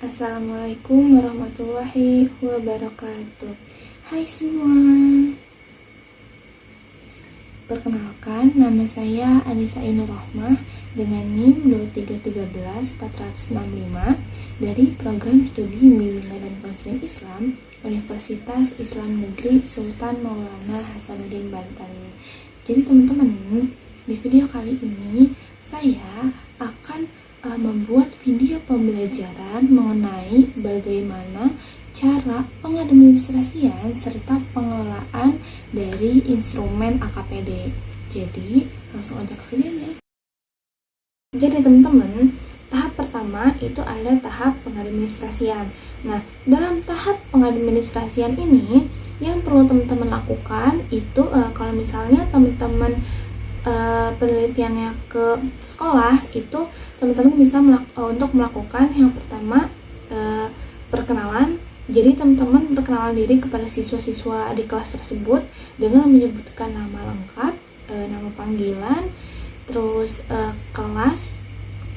Assalamualaikum warahmatullahi wabarakatuh. Hai semua. Perkenalkan, nama saya Anissa Ainur Rahmah dengan NIM 2313465 dari Program Studi Bimbingan dan Konseling Islam Universitas Islam Negeri Sultan Maulana Hasanuddin Banten. Jadi teman-teman, di video kali ini saya akan membuat video pembelajaran mengenai bagaimana cara pengadministrasian serta pengelolaan dari instrumen AKPD. Jadi langsung aja ke videonya. Jadi teman-teman, tahap pertama itu ada tahap pengadministrasian. Nah, dalam tahap pengadministrasian ini yang perlu teman-teman lakukan itu kalau misalnya teman-teman penelitiannya ke sekolah, itu teman-teman bisa untuk melakukan yang pertama perkenalan. Jadi teman-teman berkenalan diri kepada siswa-siswa di kelas tersebut dengan menyebutkan nama lengkap, nama panggilan, terus kelas,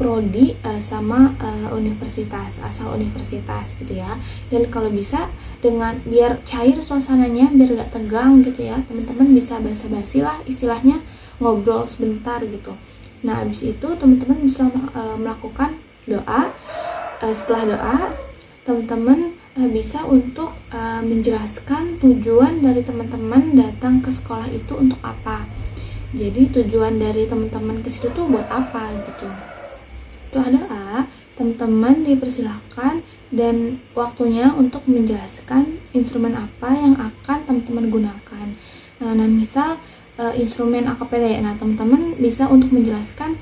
prodi, sama universitas, asal universitas gitu ya. Dan kalau bisa dengan biar cair suasananya, biar gak tegang gitu ya, teman-teman bisa basa-basi lah istilahnya, ngobrol sebentar gitu. Nah, habis itu teman-teman bisa melakukan doa. Setelah doa, teman-teman bisa untuk menjelaskan tujuan dari teman-teman datang ke sekolah itu untuk apa. Jadi tujuan dari teman-teman ke situ tuh buat apa gitu. Setelah doa, teman-teman dipersilahkan dan waktunya untuk menjelaskan instrumen apa yang akan teman-teman gunakan. Nah, misal instrumen AKPD. Nah, teman-teman bisa untuk menjelaskan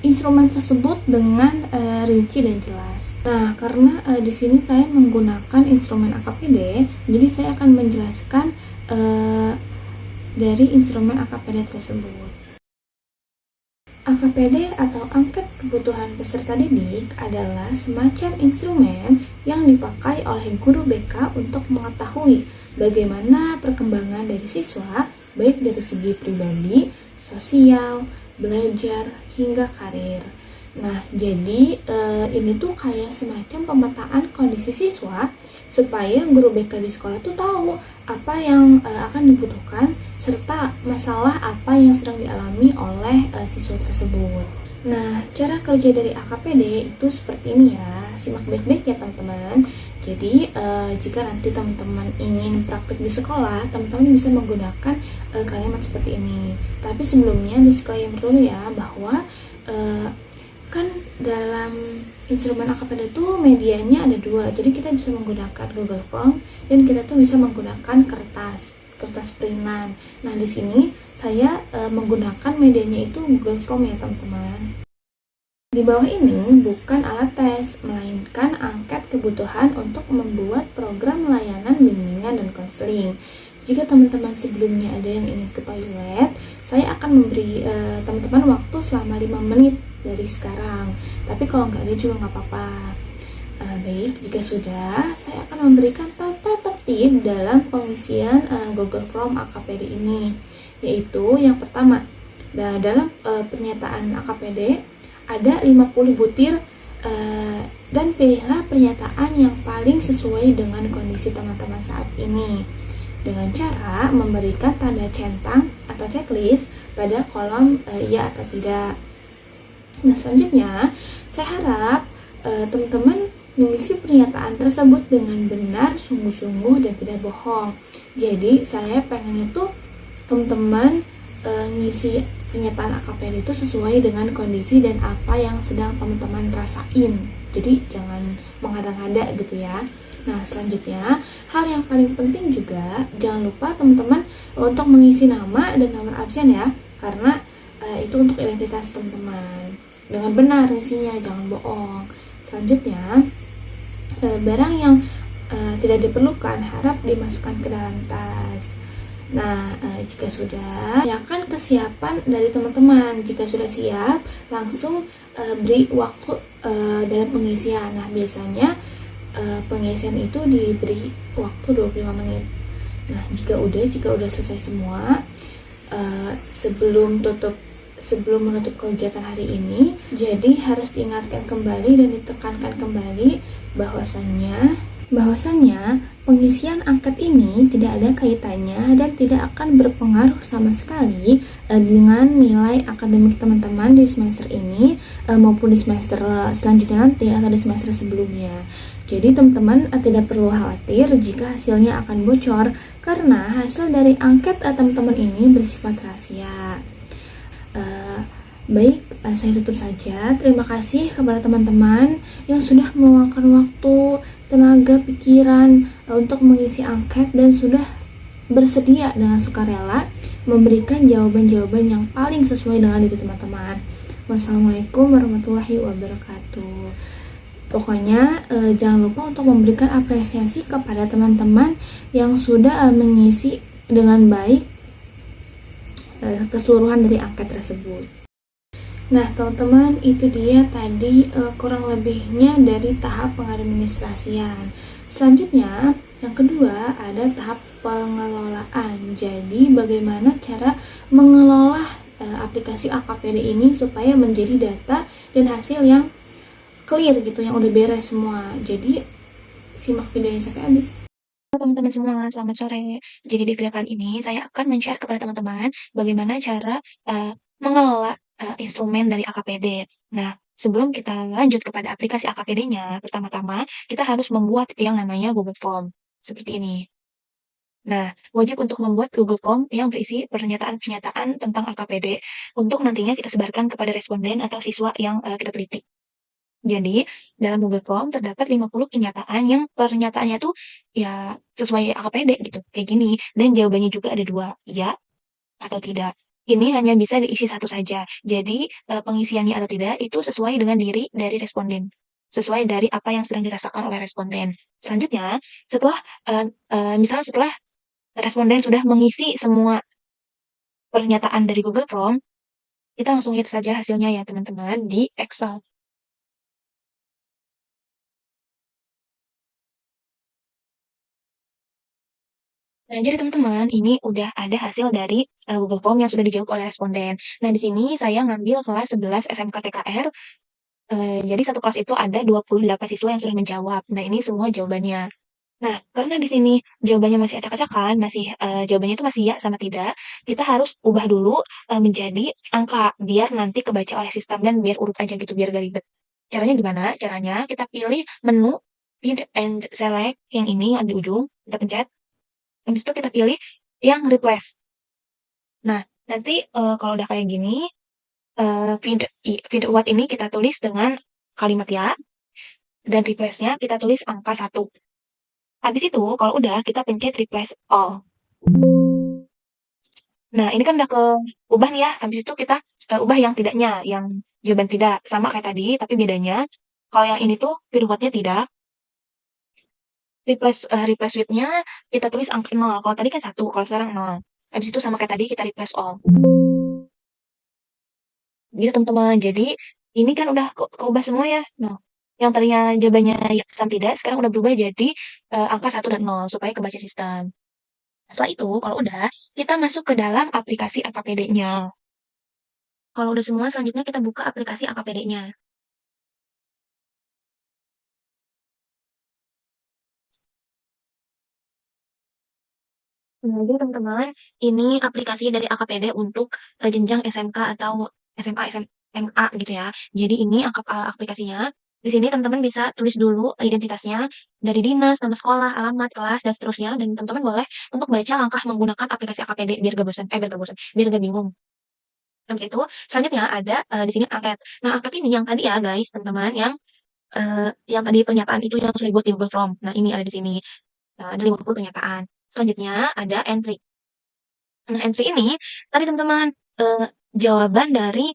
instrumen tersebut dengan rinci dan jelas. Nah, karena di sini saya menggunakan instrumen AKPD, jadi saya akan menjelaskan dari instrumen AKPD tersebut. AKPD atau Angket Kebutuhan Peserta Didik adalah semacam instrumen yang dipakai oleh guru BK untuk mengetahui bagaimana perkembangan dari siswa, baik dari segi pribadi, sosial, belajar, hingga karir. Nah, jadi ini tuh kayak semacam pemetaan kondisi siswa supaya guru BK di sekolah tuh tahu apa yang akan dibutuhkan serta masalah apa yang sedang dialami oleh siswa tersebut. Nah, cara kerja dari AKPD itu seperti ini ya, simak baik-baik ya teman-teman. Jadi jika nanti teman-teman ingin praktik di sekolah, teman-teman bisa menggunakan kalimat seperti ini. Tapi sebelumnya disclaimer dulu ya, bahwa kan dalam instrumen AKPD itu medianya ada dua. Jadi kita bisa menggunakan Google Form dan kita tuh bisa menggunakan kertas printan. Nah, di sini saya menggunakan medianya itu Google Form ya teman-teman. Di bawah ini bukan alat tes, melainkan angket kebutuhan untuk membuat program layanan bimbingan dan konseling. Jika teman-teman sebelumnya ada yang ingin ke toilet, saya akan memberi teman-teman waktu selama 5 menit dari sekarang. Tapi kalau nggak ada juga nggak apa-apa. Baik, jika sudah, saya akan memberikan tata tertib dalam pengisian Google Form AKPD ini. Yaitu yang pertama, dalam pernyataan AKPD, ada 50 butir dan pilihlah pernyataan yang paling sesuai dengan kondisi teman-teman saat ini dengan cara memberikan tanda centang atau checklist pada kolom iya atau tidak. Nah, selanjutnya saya harap teman-teman mengisi pernyataan tersebut dengan benar, sungguh-sungguh dan tidak bohong. Jadi saya pengen itu teman-teman ngisi pernyataan AKPD itu sesuai dengan kondisi dan apa yang sedang teman-teman rasain. Jadi jangan mengada-ngada gitu ya. Nah, selanjutnya hal yang paling penting juga jangan lupa teman-teman untuk mengisi nama dan nomor absen ya, karena itu untuk identitas teman-teman. Dengan benar isinya, jangan bohong. Selanjutnya barang yang tidak diperlukan harap dimasukkan ke dalam tas. Nah, jika sudah, siapkan kesiapan dari teman-teman. Jika sudah siap, langsung beri waktu dalam pengisian. Nah, biasanya pengisian itu diberi waktu 25 menit. Nah, jika udah selesai semua, sebelum tutup sebelum menutup kegiatan hari ini. Jadi harus diingatkan kembali dan ditekankan kembali bahwasannya pengisian angket ini tidak ada kaitannya dan tidak akan berpengaruh sama sekali dengan nilai akademik teman-teman di semester ini maupun di semester selanjutnya nanti atau di semester sebelumnya. Jadi teman-teman tidak perlu khawatir jika hasilnya akan bocor karena hasil dari angket teman-teman ini bersifat rahasia. Baik, saya tutup saja. Terima kasih kepada teman-teman yang sudah meluangkan waktu, tenaga, pikiran untuk mengisi angket dan sudah bersedia dengan sukarela memberikan jawaban-jawaban yang paling sesuai dengan diri teman-teman. Wassalamualaikum warahmatullahi wabarakatuh. Pokoknya jangan lupa untuk memberikan apresiasi kepada teman-teman yang sudah mengisi dengan baik keseluruhan dari angket tersebut. Nah teman-teman, itu dia tadi kurang lebihnya dari tahap pengadministrasian. Selanjutnya yang kedua ada tahap pengelolaan. Jadi bagaimana cara mengelola aplikasi AKPD ini supaya menjadi data dan hasil yang clear gitu, yang udah beres semua. Jadi simak videonya sampai habis. Teman-teman semua, selamat sore. Jadi di video kali ini saya akan men-share kepada teman-teman bagaimana cara mengelola instrumen dari AKPD. Nah, sebelum kita lanjut kepada aplikasi AKPD-nya, pertama-tama kita harus membuat yang namanya Google Form. Seperti ini. Nah, wajib untuk membuat Google Form yang berisi pernyataan-pernyataan tentang AKPD untuk nantinya kita sebarkan kepada responden atau siswa yang kita teliti. Jadi, dalam Google Form terdapat 50 pernyataan yang pernyataannya tuh ya sesuai AKPD gitu, kayak gini. Dan jawabannya juga ada 2, ya atau tidak. Ini hanya bisa diisi satu saja. Jadi, pengisiannya atau tidak itu sesuai dengan diri dari responden. Sesuai dari apa yang sedang dirasakan oleh responden. Selanjutnya, misalnya setelah responden sudah mengisi semua pernyataan dari Google Form, kita langsung lihat saja hasilnya ya teman-teman di Excel. Nah, jadi teman-teman, ini udah ada hasil dari Google Form yang sudah dijawab oleh responden. Nah, di sini saya ngambil kelas 11 SMK TKR. Jadi satu kelas itu ada 28 siswa yang sudah menjawab. Nah, ini semua jawabannya. Nah, karena di sini jawabannya masih acak-acakan, jawabannya itu masih ya sama tidak, kita harus ubah dulu menjadi angka biar nanti kebaca oleh sistem dan biar urut aja gitu, biar gak ribet. Caranya gimana? Caranya kita pilih menu Find and Select yang ini yang di ujung, kita pencet. Habis itu kita pilih yang replace. Nah, nanti kalau udah kayak gini, feed what ini kita tulis dengan kalimat ya, dan replace-nya kita tulis angka 1. Habis itu, kalau udah, kita pencet replace all. Nah, ini kan udah ke ubah nih ya. Habis itu kita ubah yang tidaknya, yang jawaban tidak. Sama kayak tadi, tapi bedanya, kalau yang ini tuh feed what-nya tidak, replace with-nya kita tulis angka 0. Kalau tadi kan 1, kalau sekarang 0. Habis itu sama kayak tadi kita replace all. Gitu teman-teman. Jadi ini kan udah keubah semua ya. Nah, yang tadinya jawabannya ya sama tidak, sekarang udah berubah jadi angka 1 dan 0 supaya kebaca sistem. Setelah itu, kalau udah, kita masuk ke dalam aplikasi AKPD-nya. Kalau udah semua, selanjutnya kita buka aplikasi AKPD-nya. Nah, jadi teman-teman, ini aplikasi dari AKPD untuk jenjang SMK atau SMA, SMA gitu ya. Jadi ini aplikasinya. Di sini teman-teman bisa tulis dulu identitasnya dari dinas, nama sekolah, alamat, kelas, dan seterusnya. Dan teman-teman boleh untuk baca langkah menggunakan aplikasi AKPD biar gak bosan, biar gak bingung. Habis itu, selanjutnya ada di sini angket. Nah, angket ini yang tadi ya guys, teman-teman, yang tadi pernyataan itu yang sudah dibuat di Google Form. Nah, ini ada di sini. Ada 50 pernyataan. Selanjutnya ada entry. Nah, entry ini tadi teman-teman jawaban dari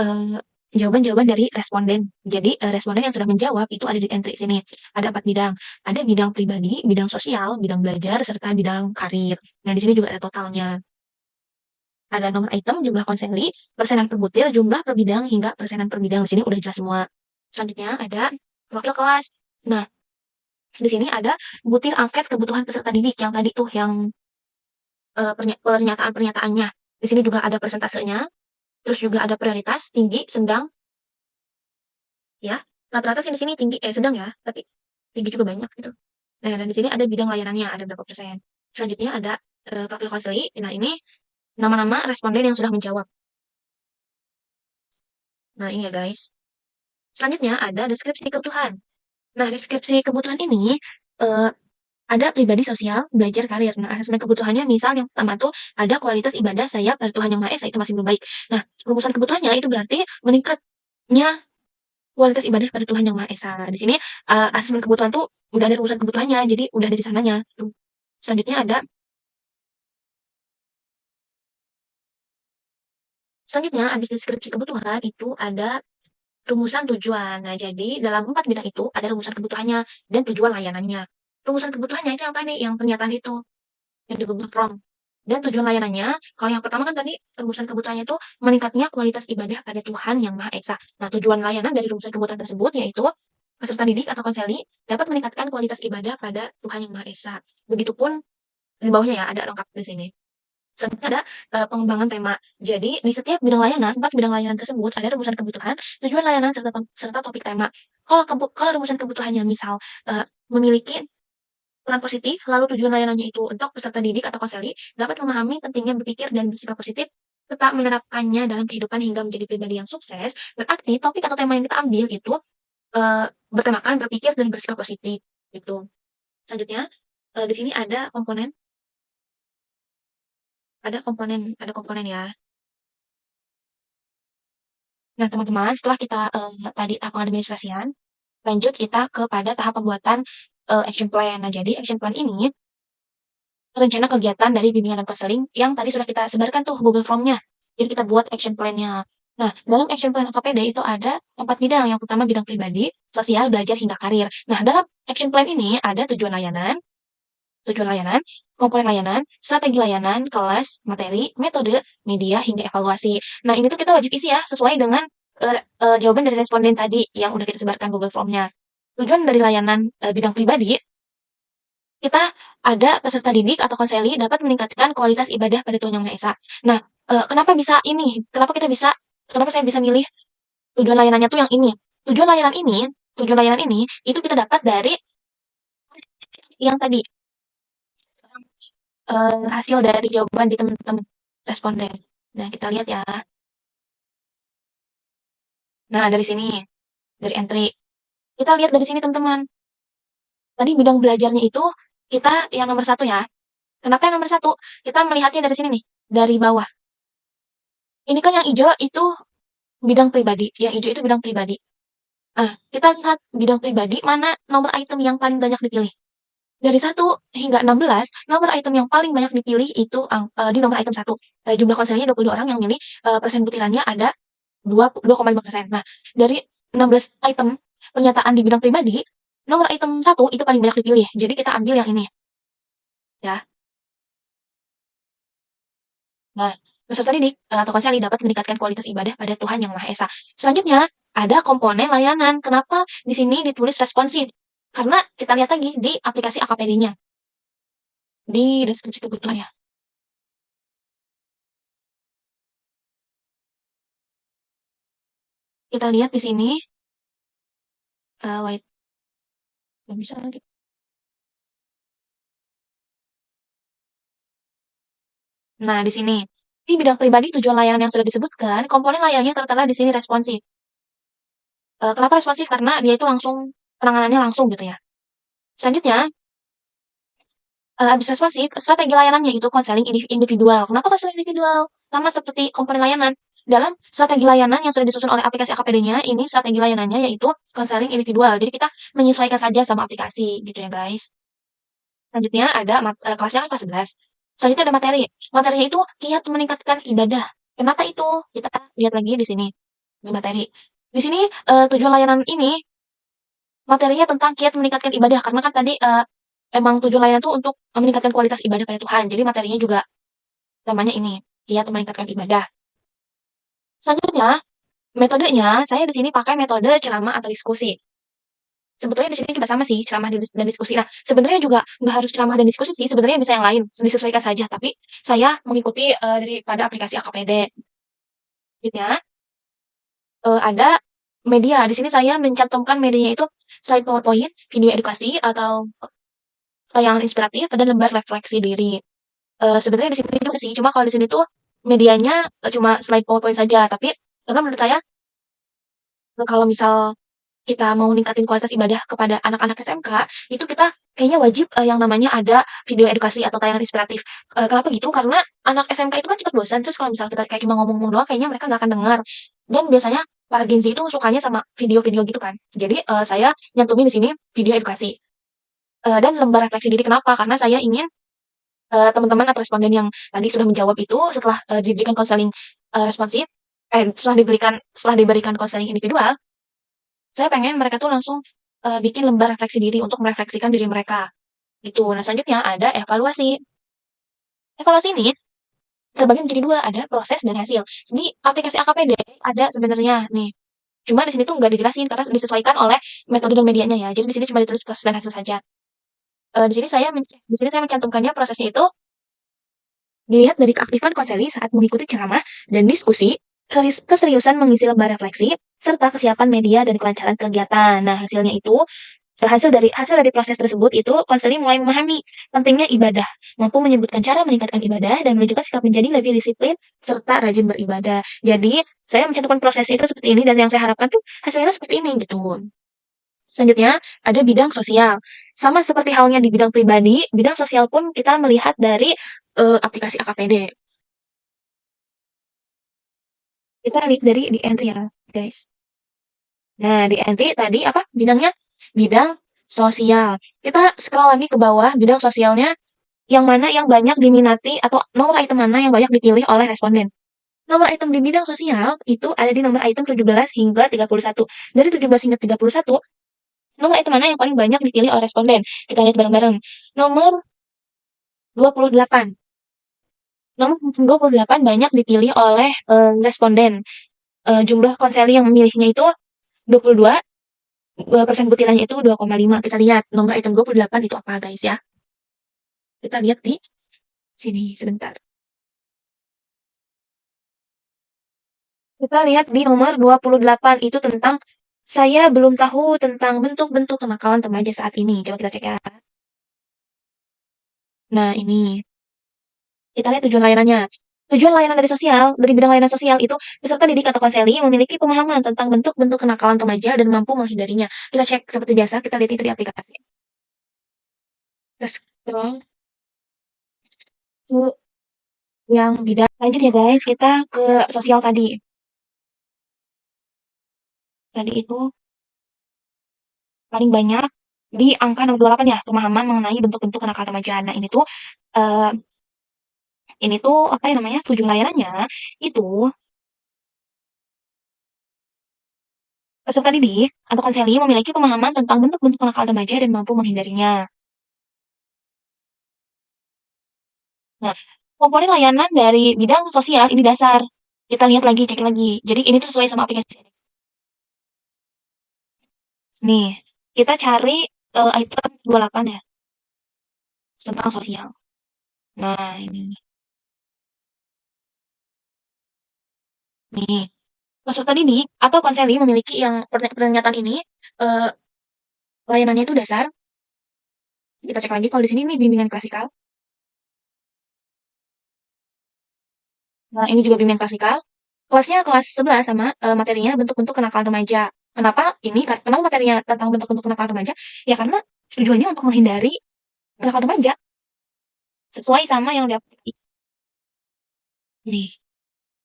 eh, jawaban-jawaban dari responden. Jadi responden yang sudah menjawab itu ada di entry sini. Ada 4 bidang. Ada bidang pribadi, bidang sosial, bidang belajar, serta bidang karir. Nah, di sini juga ada totalnya. Ada nomor item, jumlah konseli, persenan per butir, jumlah per bidang, hingga persenan per bidang. Di sini udah jelas semua. Selanjutnya ada profil kelas. Nah, di sini ada butir angket kebutuhan peserta didik yang tadi tuh yang pernyataan-pernyataannya. Di sini juga ada persentasenya. Terus juga ada prioritas, tinggi, sedang, ya. Rata-rata sih di sini tinggi, sedang ya, tapi tinggi juga banyak gitu. Nah, dan di sini ada bidang layanannya, ada berapa persen. Selanjutnya ada profil konseli. Nah, ini nama-nama responden yang sudah menjawab. Nah, ini ya guys. Selanjutnya ada deskripsi kebutuhan. Nah, deskripsi kebutuhan ini eh, ada pribadi sosial, belajar karir. Nah, asesmen kebutuhannya misal yang pertama tuh ada kualitas ibadah saya pada Tuhan Yang Maha Esa itu masih belum baik. Nah, rumusan kebutuhannya itu berarti meningkatnya kualitas ibadah pada Tuhan Yang Maha Esa. Di sini asesmen kebutuhan tuh udah ada rumusan kebutuhannya, jadi udah dari sananya. Tuh. Selanjutnya ada selanjutnya habis deskripsi kebutuhan itu ada rumusan tujuan. Nah, jadi dalam 4 bidang itu ada rumusan kebutuhannya dan tujuan layanannya. Rumusan kebutuhannya itu yang tadi, yang pernyataan itu, yang di Google Form. Dan tujuan layanannya, kalau yang pertama kan tadi rumusan kebutuhannya itu meningkatnya kualitas ibadah pada Tuhan Yang Maha Esa. Nah, tujuan layanan dari rumusan kebutuhan tersebut yaitu peserta didik atau konseli dapat meningkatkan kualitas ibadah pada Tuhan Yang Maha Esa. Begitupun di bawahnya ya, ada lengkap di sini. Selanjutnya ada pengembangan tema. Jadi, di setiap bidang layanan, 4 bidang layanan tersebut ada rumusan kebutuhan, tujuan layanan serta topik tema. Kalau rumusan kebutuhannya misal memiliki peran positif, lalu tujuan layanannya itu untuk peserta didik atau konseli dapat memahami pentingnya berpikir dan bersikap positif, tetap menerapkannya dalam kehidupan hingga menjadi pribadi yang sukses. Berarti topik atau tema yang kita ambil itu bertemakan berpikir dan bersikap positif gitu. Selanjutnya di sini ada komponen ya. Nah, teman-teman, setelah kita tadi tahap pengadministrasian, lanjut kita kepada tahap pembuatan action plan. Nah, jadi action plan ini rencana kegiatan dari bimbingan dan konseling yang tadi sudah kita sebarkan tuh Google Form-nya. Jadi kita buat action plan-nya. Nah, dalam action plan AKPD itu ada 4 bidang. Yang pertama bidang pribadi, sosial, belajar, hingga karir. Nah, dalam action plan ini ada tujuan layanan, komponen layanan, strategi layanan, kelas, materi, metode, media, hingga evaluasi. Nah, ini tuh kita wajib isi ya, sesuai dengan jawaban dari responden tadi yang udah kita sebarkan Google Form-nya. Tujuan dari layanan bidang pribadi, kita ada peserta didik atau konseli dapat meningkatkan kualitas ibadah pada Tuhan Yang Maha Esa. Nah, kenapa bisa ini? Kenapa saya bisa milih tujuan layanannya tuh yang ini? Tujuan layanan ini, tujuan layanan ini itu kita dapat dari yang tadi hasil dari jawaban di teman-teman responden. Nah, kita lihat ya. Nah, dari sini, dari entry. Kita lihat dari sini, teman-teman. Tadi bidang belajarnya itu kita yang nomor 1 ya. Kenapa yang nomor 1? Kita melihatnya dari sini nih, dari bawah. Ini kan yang hijau itu bidang pribadi. Yang hijau itu bidang pribadi. Nah, kita lihat bidang pribadi mana nomor item yang paling banyak dipilih. Dari 1 hingga 16, nomor item yang paling banyak dipilih itu di nomor item 1. Jumlah konselnya 22 orang yang milih, persen butirannya ada 2,5%. Nah, dari 16 item pernyataan di bidang pribadi, nomor item 1 itu paling banyak dipilih. Jadi kita ambil yang ini. Ya. Nah, peserta didik atau konseli dapat meningkatkan kualitas ibadah pada Tuhan Yang Maha Esa. Selanjutnya, ada komponen layanan. Kenapa di sini ditulis responsif? Karena kita lihat lagi di aplikasi AKPD-nya, di deskripsi kebutuhannya. Kita lihat di sini, wait, nggak bisa lagi. Nah, di sini, di bidang pribadi tujuan layanan yang sudah disebutkan, komponen layanannya tertera di sini responsif. Kenapa responsif? Karena dia itu langsung, penanganannya langsung gitu ya. Selanjutnya, habis responsif, strategi layanannya itu konseling individual. Kenapa konseling individual? Sama seperti komponen layanan. Dalam strategi layanan yang sudah disusun oleh aplikasi AKPD-nya, ini strategi layanannya yaitu konseling individual. Jadi kita menyesuaikan saja sama aplikasi gitu ya guys. Selanjutnya ada kelasnya kan kelas 11. Selanjutnya ada materi. Materinya itu kiat meningkatkan ibadah. Kenapa itu? Kita lihat lagi di sini. Di materi. Di sini tujuan layanan ini materinya tentang kiat meningkatkan ibadah karena kan tadi emang tujuan layanan itu untuk meningkatkan kualitas ibadah pada Tuhan. Jadi materinya juga temanya ini, kiat meningkatkan ibadah. Selanjutnya, metodenya saya di sini pakai metode ceramah atau diskusi. Sebetulnya di sini juga sama sih, ceramah dan diskusi. Nah, sebenarnya juga nggak harus ceramah dan diskusi sih, sebenarnya bisa yang lain, disesuaikan saja. Tapi saya mengikuti daripada aplikasi AKPD. Selanjutnya, ada media. Di sini saya mencantumkan medianya itu slide PowerPoint, video edukasi atau tayangan inspiratif, dan lembar refleksi diri. Sebenarnya di sini juga sih, cuma kalau di sini tuh medianya cuma slide PowerPoint saja, tapi karena menurut saya kalau misal kita mau ningkatin kualitas ibadah kepada anak-anak SMK, itu kita kayaknya wajib yang namanya ada video edukasi atau tayangan inspiratif. Kenapa gitu? Karena anak SMK itu kan cepat bosan, terus kalau misal kita kayak cuma ngomong-ngomong doang, kayaknya mereka nggak akan dengar. Dan biasanya para Gen Z itu sukanya sama video-video gitu kan. Jadi saya nyantumin di sini video edukasi. Dan lembar refleksi diri kenapa? Karena saya ingin teman-teman atau responden yang tadi sudah menjawab itu setelah diberikan konseling responsif, setelah diberikan konseling individual, saya pengen mereka tuh langsung bikin lembar refleksi diri untuk merefleksikan diri mereka gitu. Nah, selanjutnya ada evaluasi. Evaluasi ini terbagi menjadi dua, ada proses dan hasil. Di aplikasi AKPD ada sebenarnya nih. Cuma di sini tuh nggak dijelasin karena disesuaikan oleh metode dan medianya ya. Jadi di sini cuma ditulis proses dan hasil saja. Di sini saya mencantumkannya prosesnya itu dilihat dari keaktifan konseli saat mengikuti ceramah dan diskusi, keseriusan mengisi lembar refleksi, serta kesiapan media dan kelancaran kegiatan. Nah, hasil dari proses tersebut itu konseling mulai memahami pentingnya ibadah, mampu menyebutkan cara meningkatkan ibadah dan menunjukkan sikap menjadi lebih disiplin serta rajin beribadah. Jadi, saya mencantumkan prosesnya itu seperti ini dan yang saya harapkan tuh hasilnya seperti ini gitu. Selanjutnya, ada bidang sosial. Sama seperti halnya di bidang pribadi, bidang sosial pun kita melihat dari aplikasi AKPD. Kita lihat dari di entry ya, guys. Nah, di entry tadi apa bidangnya? Bidang sosial. Kita scroll lagi ke bawah, bidang sosialnya yang mana yang banyak diminati atau nomor item mana yang banyak dipilih oleh responden. Nomor item di bidang sosial itu ada di nomor item 17 hingga 31. Dari 17 hingga 31, nomor item mana yang paling banyak dipilih oleh responden? Kita lihat bareng-bareng. Nomor 28. Nomor 28 banyak dipilih oleh responden. Jumlah konseli yang memilihnya itu 22, persen butirannya itu 2,5. Kita lihat nomor item 28 itu apa guys ya. Kita lihat di sini sebentar. Kita lihat di nomor 28 itu tentang saya belum tahu tentang bentuk-bentuk kenakalan remaja saat ini. Coba kita cek ya. Nah, ini. Kita lihat tujuan layanannya. Tujuan layanan dari bidang layanan sosial itu peserta didik atau konseli memiliki pemahaman tentang bentuk-bentuk kenakalan remaja dan mampu menghindarinya. Kita cek seperti biasa, kita lihat itu di aplikasi. Kita scroll ke yang bidang. Lanjut ya guys, kita ke sosial tadi. Tadi itu paling banyak di angka nomor 28 ya, pemahaman mengenai bentuk-bentuk kenakalan remaja. Nah, eh, ini tuh apa ya namanya? Tujuan layanannya itu peserta didik atau konseli memiliki pemahaman tentang bentuk-bentuk kenakalan remaja dan mampu menghindarinya. Nah, komponen layanan dari bidang sosial ini dasar. Kita lihat lagi, cek lagi. Jadi ini tuh sesuai sama aplikasi. Nih, kita cari item 28 ya, tentang sosial. Nah, ini. Nih, peserta didik atau konseli memiliki yang pernyataan ini, eh, layanannya itu dasar. Kita cek lagi, kalau di sini nih bimbingan klasikal. Nah, ini juga bimbingan klasikal. Kelasnya kelas 11 sama materinya bentuk-bentuk kenakalan remaja. Kenapa materinya tentang bentuk-bentuk kenakalan remaja? Ya karena tujuannya untuk menghindari kenakalan remaja sesuai sama yang di aplikasi. Nih,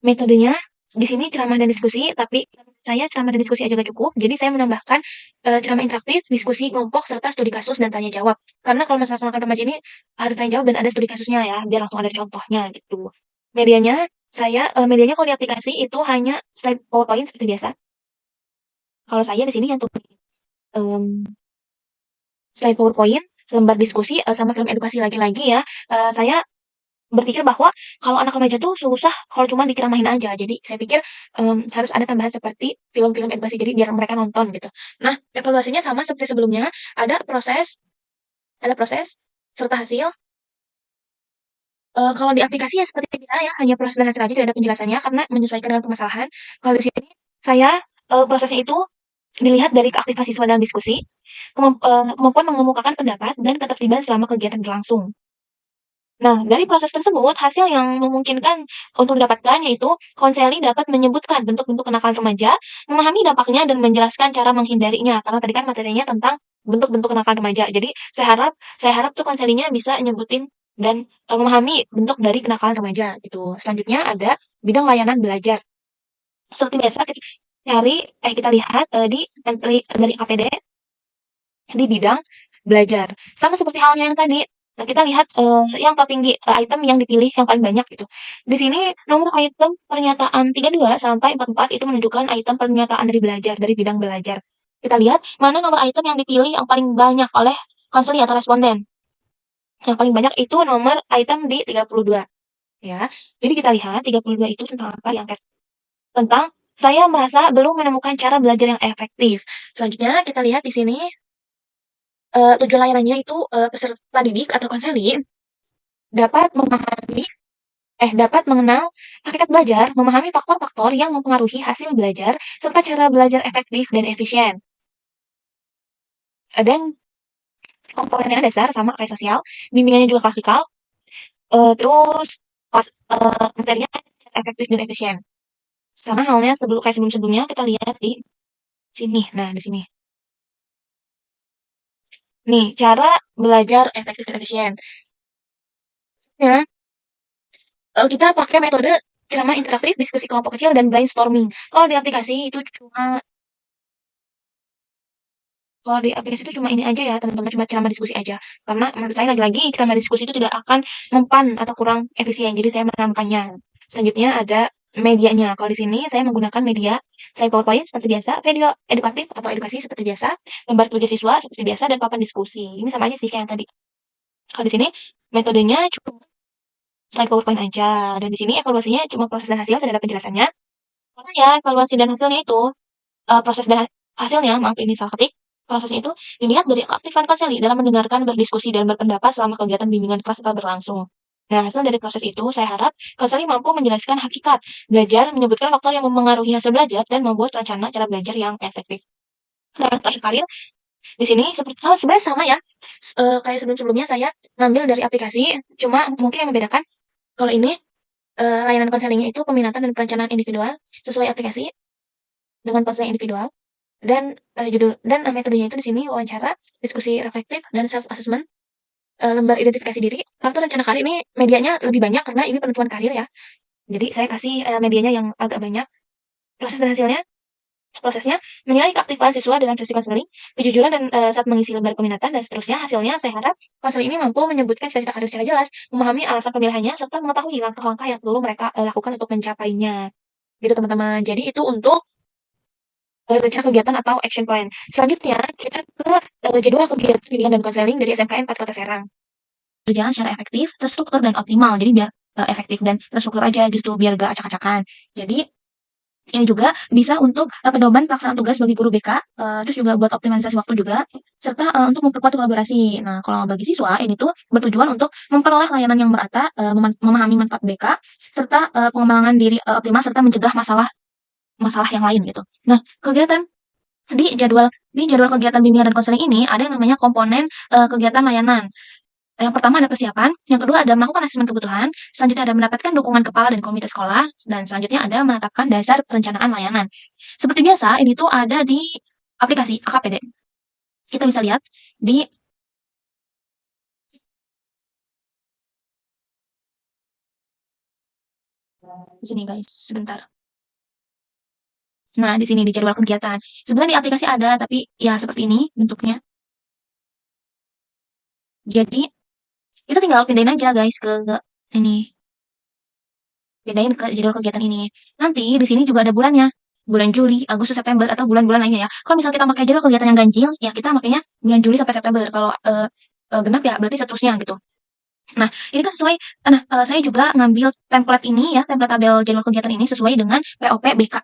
metodenya di sini ceramah dan diskusi, tapi saya ceramah dan diskusi aja gak cukup. Jadi saya menambahkan ceramah interaktif, diskusi kelompok serta studi kasus dan tanya jawab. Karena kalau masalah kenakalan remaja ini harus tanya jawab dan ada studi kasusnya ya, biar langsung ada contohnya gitu. Medianya medianya kalau di aplikasi itu hanya slide PowerPoint seperti biasa. Kalau saya di sini yang tuh slide PowerPoint, lembar diskusi, sama film edukasi lagi-lagi ya. Saya berpikir bahwa kalau anak remaja tuh susah kalau cuma diceramahin aja. Jadi saya pikir harus ada tambahan seperti film-film edukasi jadi biar mereka nonton gitu. Nah, evaluasinya sama seperti sebelumnya, ada proses, ada proses serta hasil. Kalau di aplikasi ya seperti biasa ya, hanya proses dan hasil aja, tidak ada penjelasannya karena menyesuaikan dengan permasalahan. Kalau di sini saya, prosesnya itu dilihat dari keaktifan siswa dalam diskusi, kemampuan mengemukakan pendapat, dan ketertiban selama kegiatan berlangsung. Nah, dari proses tersebut, hasil yang memungkinkan untuk didapatkan yaitu konseling dapat menyebutkan bentuk-bentuk kenakalan remaja, memahami dampaknya, dan menjelaskan cara menghindarinya. Karena tadi kan materinya tentang bentuk-bentuk kenakalan remaja. Jadi, saya harap tuh konselingnya bisa nyebutin dan memahami bentuk dari kenakalan remaja gitu. Selanjutnya ada bidang layanan belajar. Seperti biasa kita lihat di entry dari APD di bidang belajar. Sama seperti halnya yang tadi, kita lihat yang tertinggi, item yang dipilih yang paling banyak gitu. Di sini nomor item pernyataan 32 sampai 44 itu menunjukkan item pernyataan dari belajar, dari bidang belajar. Kita lihat mana nomor item yang dipilih yang paling banyak oleh konseli atau responden. Yang paling banyak itu nomor item di 32 ya. Jadi kita lihat 32 itu tentang apa yang tentang saya merasa belum menemukan cara belajar yang efektif. Selanjutnya kita lihat di sini tujuan layanannya itu, peserta didik atau konseli dapat dapat mengenal hakikat belajar, memahami faktor-faktor yang mempengaruhi hasil belajar, serta cara belajar efektif dan efisien. Dan komponennya dasar sama kayak sosial, bimbingannya juga klasikal, terus materinya efektif dan efisien. Sama halnya sebelum-sebelumnya kita lihat di sini. Nah, di sini. Nih, cara belajar efektif dan efisien. Ya, kita pakai metode ceramah interaktif, diskusi kelompok kecil, dan brainstorming. Kalau di aplikasi itu cuma Kalau di aplikasi itu cuma ini aja ya, teman-teman, cuma ceramah diskusi aja. Karena menurut saya lagi-lagi ceramah diskusi itu tidak akan mempan atau kurang efisien. Jadi saya menambahkannya. Selanjutnya ada medianya. Kalau di sini saya menggunakan media slide PowerPoint seperti biasa, video edukatif atau edukasi seperti biasa, gambar kerja siswa seperti biasa, dan papan diskusi. Ini sama aja sih kayak yang tadi. Kalau di sini metodenya cuma slide PowerPoint aja. Dan di sini evaluasinya cuma proses dan hasil, sudah ada penjelasannya. Karena ya evaluasi dan hasilnya itu proses dan hasilnya, maaf ini salah ketik, prosesnya itu dilihat dari keaktifan konseli dalam mendengarkan, berdiskusi, dan berpendapat selama kegiatan bimbingan kelas tetap berlangsung. Nah, hasil dari proses itu, saya harap konseli mampu menjelaskan hakikat belajar, menyebutkan faktor yang mempengaruhi hasil belajar, dan membuat rencana cara belajar yang efektif. Nah, terakhir kali di sini sebenarnya sama ya, kayak sebelum-sebelumnya saya ngambil dari aplikasi, cuma mungkin yang membedakan kalau ini layanan konselingnya itu peminatan dan perencanaan individual sesuai aplikasi dengan konseling individual. Dan metodenya itu di sini wawancara, diskusi reflektif, dan self assessment, lembar identifikasi diri. Kartu rencana karir ini medianya lebih banyak karena ini penentuan karir ya. Jadi saya kasih medianya yang agak banyak. Proses dan hasilnya, prosesnya menilai keaktifan siswa dalam sesi konseling, kejujuran dan saat mengisi lembar peminatan, dan seterusnya. Hasilnya saya harap konseling ini mampu menyebutkan cita-cita karir secara jelas, memahami alasan pemilihannya, serta mengetahui langkah-langkah yang perlu mereka lakukan untuk mencapainya. Gitu teman-teman. Jadi itu untuk rencana kegiatan atau action plan. Selanjutnya, kita ke jadwal kegiatan bimbingan dan konseling dari SMKN 4 Kota Serang. Berjalan secara efektif, terstruktur, dan optimal. Jadi biar efektif dan terstruktur aja gitu, biar gak acak-acakan. Jadi ini juga bisa untuk pedoman pelaksanaan tugas bagi guru BK, terus juga buat optimalisasi waktu juga, serta untuk memperkuat kolaborasi. Nah, kalau bagi siswa ini tuh bertujuan untuk memperoleh layanan yang merata, memahami manfaat BK, serta pengembangan diri optimal, serta mencegah masalah yang lain gitu. Nah, di jadwal kegiatan bimbingan dan konseling ini ada yang namanya komponen kegiatan layanan. Yang pertama ada persiapan, yang kedua ada melakukan asesmen kebutuhan, selanjutnya ada mendapatkan dukungan kepala dan komite sekolah, dan selanjutnya ada menetapkan dasar perencanaan layanan. Seperti biasa, ini tuh ada di aplikasi AKPD. Kita bisa lihat di sini guys, sebentar. Nah, di sini di jadwal kegiatan. Sebenarnya di aplikasi ada, tapi ya seperti ini bentuknya. Jadi, itu tinggal pindahin aja guys ke ini. Pindahin ke jadwal kegiatan ini. Nanti di sini juga ada bulannya. Bulan Juli, Agustus, September, atau bulan-bulan lainnya ya. Kalau misal kita pakai jadwal kegiatan yang ganjil, ya kita makanya bulan Juli sampai September. Kalau genap ya berarti seterusnya gitu. Nah, ini kan sesuai, saya juga ngambil template ini ya, template tabel jadwal kegiatan ini sesuai dengan POP BK.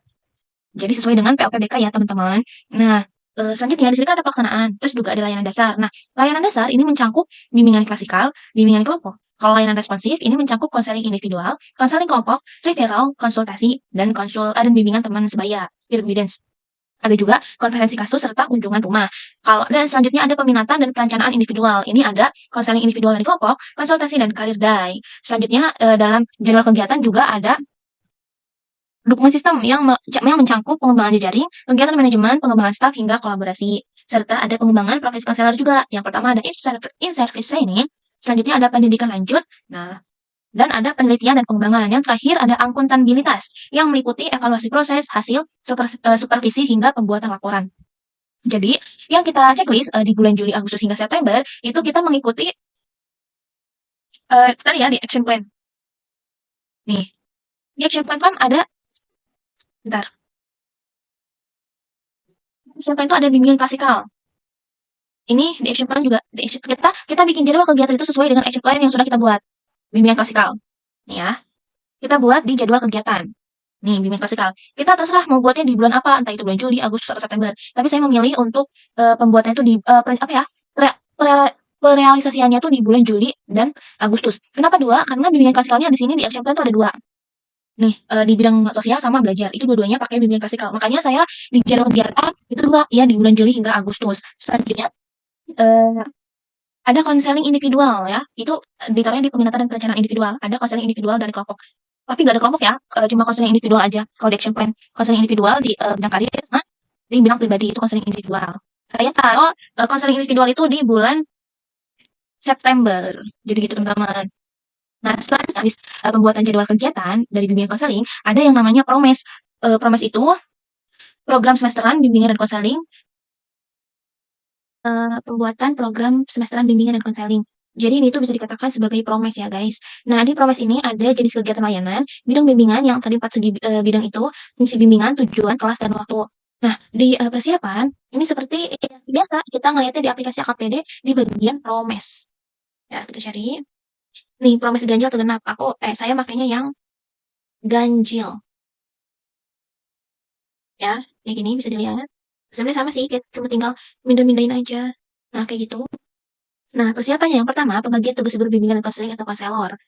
Jadi sesuai dengan POP BK ya teman-teman. Nah, selanjutnya di sini kan ada pelaksanaan, terus juga ada layanan dasar. Nah, layanan dasar ini mencangkup bimbingan klasikal, bimbingan kelompok, Kalau layanan responsif ini mencakup konseling individual, konseling kelompok, referral, konsultasi, dan bimbingan teman sebaya, peer guidance. Ada juga konferensi kasus serta kunjungan rumah. Dan selanjutnya ada peminatan dan perencanaan individual. Ini ada konseling individual dari kelompok, konsultasi dan karir day. Selanjutnya dalam jadwal kegiatan juga ada dukungan sistem yang mencangkup pengembangan jejaring, kegiatan manajemen, pengembangan staf hingga kolaborasi. Serta ada pengembangan profesi konselor juga. Yang pertama ada in-service training, selanjutnya ada pendidikan lanjut. Nah, dan ada penelitian dan pengembangan. Yang terakhir ada akuntabilitas yang meliputi evaluasi proses, hasil, supervisi hingga pembuatan laporan. Jadi, yang kita checklist di bulan Juli, Agustus hingga September itu kita mengikuti tadi ya di action plan. Nih, di action plan kan ada bentar. Action plan itu ada bimbingan klasikal. Ini di action plan juga kita bikin jadwal kegiatan itu sesuai dengan action plan yang sudah kita buat. Bimbingan klasikal. Nih ya. Kita buat di jadwal kegiatan. Nih, bimbingan klasikal. Kita terserah mau buatnya di bulan apa, entah itu bulan Juli, Agustus atau September. Tapi saya memilih untuk pembuatannya itu di perealisasiannya tuh di bulan Juli dan Agustus. Kenapa dua? Karena bimbingan klasikalnya di sini di action plan tuh ada dua. Nih, di bidang sosial sama belajar. Itu dua-duanya pakai bimbingan klasikal. Makanya saya di jadwal kegiatan itu dua, ya di bulan Juli hingga Agustus. Selanjutnya, ada konseling individual ya. Itu ditaruhnya di peminatan dan perencanaan individual. Ada konseling individual dari kelompok. Tapi nggak ada kelompok ya, cuma konseling individual aja. Kalau di action plan, konseling individual di bidang karir, di bidang pribadi itu konseling individual. Saya taruh konseling individual itu di bulan September. Jadi gitu teman-teman. Nah, setelah habis pembuatan jadwal kegiatan dari bimbingan konseling, ada yang namanya promes. Promes itu program semesteran bimbingan dan konseling, pembuatan program semesteran bimbingan dan konseling. Jadi ini tuh bisa dikatakan sebagai promes ya guys. Nah, di promes ini ada jenis kegiatan layanan, bidang bimbingan yang tadi 4 segi bidang itu, fungsi bimbingan, tujuan, kelas, dan waktu. Nah, di persiapan, ini seperti biasa, kita ngeliatnya di aplikasi AKPD di bagian promes. Ya, kita cari. Nih, promes ganjil atau genap. Saya makainya yang ganjil. Ya, kayak gini bisa dilihat. Sebenarnya sama sih, cuma tinggal mindahin aja. Nah, kayak gitu. Nah, persiapannya yang pertama, pembagian tugas guru bimbingan dan konseling atau konselor.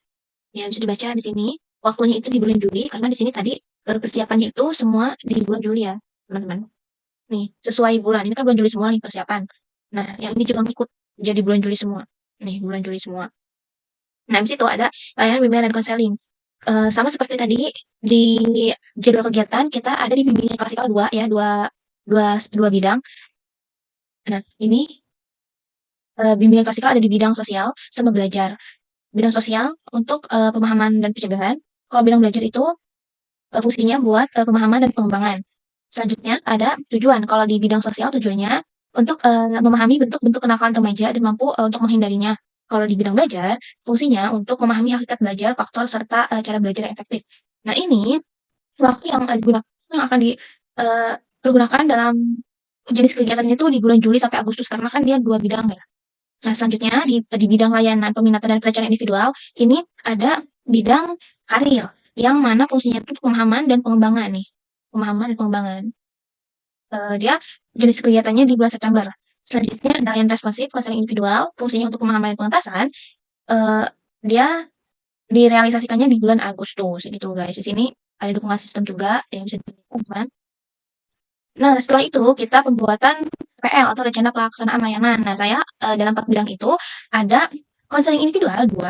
Ya, bisa dibaca di sini. Waktunya itu di bulan Juli, karena di sini tadi persiapannya itu semua di bulan Juli ya, teman-teman. Nih, sesuai bulan. Ini kan bulan Juli semua nih persiapan. Nah, yang ini juga ngikut jadi bulan Juli semua. Nih, bulan Juli semua. Nah, di situ ada layanan bimbingan dan konseling. Sama seperti tadi di jadwal kegiatan kita ada di bimbingan klasikal dua ya, dua bidang. Nah, ini bimbingan klasikal ada di bidang sosial sama belajar. Bidang sosial untuk pemahaman dan pencegahan. Kalau bidang belajar itu fungsinya buat pemahaman dan pengembangan. Selanjutnya ada tujuan. Kalau di bidang sosial tujuannya untuk memahami bentuk-bentuk kenakalan remaja dan mampu untuk menghindarinya. Kalau di bidang belajar, fungsinya untuk memahami hakikat belajar, faktor, serta cara belajar yang efektif. Nah, ini waktu yang digunakan yang akan dipergunakan dalam jenis kegiatannya itu di bulan Juli sampai Agustus karena kan dia dua bidang ya. Nah, selanjutnya di bidang layanan peminatan dan perencanaan individual, ini ada bidang karir yang mana fungsinya itu pemahaman dan pengembangan nih. Pemahaman dan pengembangan. Dia jenis kegiatannya di bulan September. Selanjutnya layanan responsif konseling individual, fungsinya untuk pemahaman dan pengetasan. Dia direalisasikannya di bulan Agustus gitu guys. Di sini ada dukungan sistem juga yang bisa ditemukan. Nah, setelah itu kita pembuatan PL atau rencana pelaksanaan layanan. Nah, saya dalam 4 bidang itu ada konseling individual 2,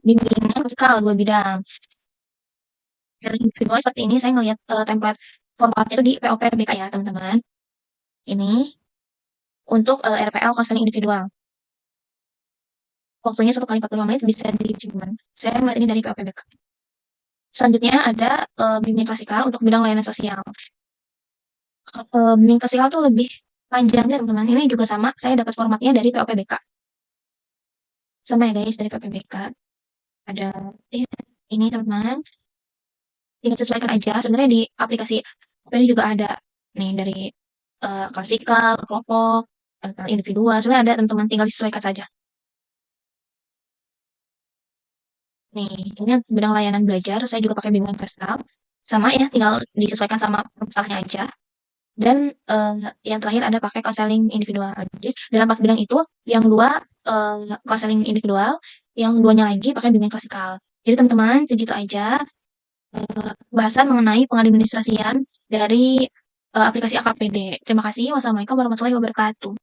bimbingan klasikal 2 bidang. Konseling individual seperti ini saya ngelihat template formatnya itu di POPBK ya, teman-teman. Ini untuk RPL konseling individual. Waktunya 1 kali 45 menit bisa dicek. Saya melihat ini dari POPBK. Selanjutnya ada bimbingan klasikal untuk bidang layanan sosial. Bimbingan klasikal tuh lebih panjang ya teman-teman. Ini juga sama, saya dapat formatnya dari POPBK. Sama ya guys, dari POPBK. Ada ini teman-teman. Tinggal sesuaikan aja. Sebenarnya di aplikasi ini juga ada nih dari klasikal, kelompok, individual. Sebenarnya ada teman-teman, tinggal disesuaikan saja. Nih, ini bidang layanan belajar. Saya juga pakai bimbingan klasikal. sama ya, tinggal disesuaikan sama masalahnya aja. Dan yang terakhir ada pakai konseling individual. Jadi dalam 4 bidang itu yang 2 konseling individual, yang 2-nya lagi pakai bimbingan klasikal. Jadi teman-teman segitu aja bahasan mengenai pengadministrasian dari aplikasi AKPD. Terima kasih. Wassalamualaikum warahmatullahi wabarakatuh.